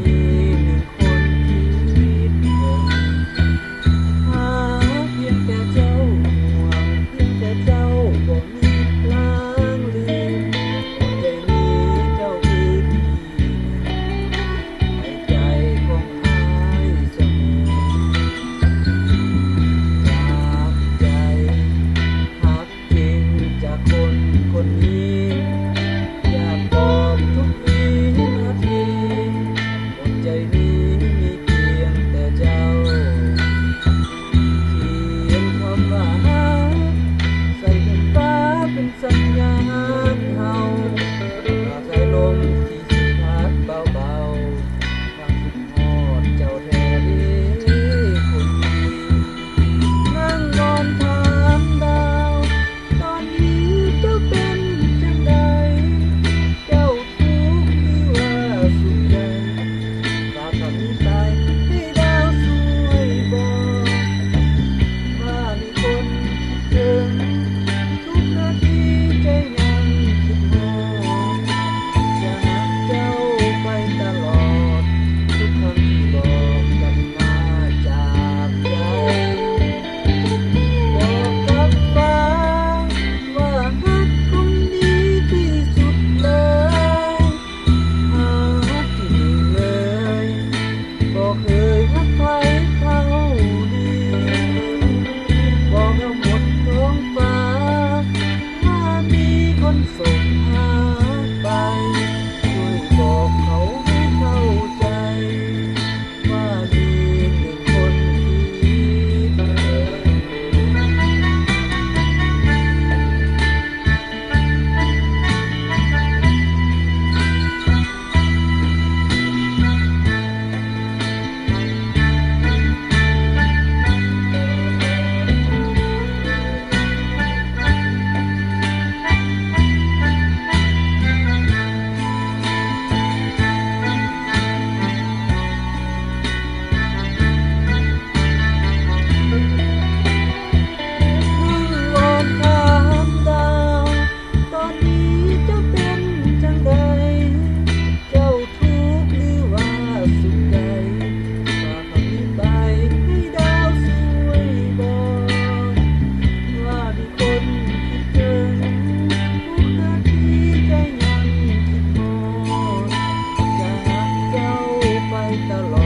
มีหนึ่งคนคิดถึงหาเพียงแต่เจ้าห่วงเพียงแต่เจ้าบ่มีพลางลืมใจนี้เจ้าคือที่ในใจของอ้ายเสมอจากใจหักจริงจากคนคนนี้อยากบอกทุกวินาทีบนใจนี้มีเพียงแต่เจ้าเขียนคำว่ารักใส่แผ่นฟ้าเป็นสัญญาณเฮาฝากสายลมที่สิพัดเบาๆความคิดฮอดเจ้าแท้ดีคนดีนั่งนอนถามดาวตอนนี้เจ้าเป็นจังใดเจ้าทุกข์หรือว่าสุขใจฝากคำนี้ไปให้ดาวช่วยบอกว่ามีคนคิดถึงทุกนาทีใจยังคิดฮอดจะรักเจ้าไปตลอดทุกคำที่บอกกันมาจากใจบอกกับฟ้าว่ารักคงดีที่สุดเลยหาที่หนึ่งเลยบ่เคยรักใครเท่าดีบอกเอาหมดท้องฟ้าว่ามีคนส่งหาไปช่วยบอกเขาให้เข้าใจว่ามีหนึ่งคนคิดถึวอนถามดาวตอนนี้เจ้าเป็นจังใดเจ้าทุกข์หรือว่าสุขใจฝากคำนี้ไปให้ดาวช่วยบอกว่ามีคนคิดถึงทุกนาทีใจยังคิดฮอดอยากรักเจ้าไปตลอ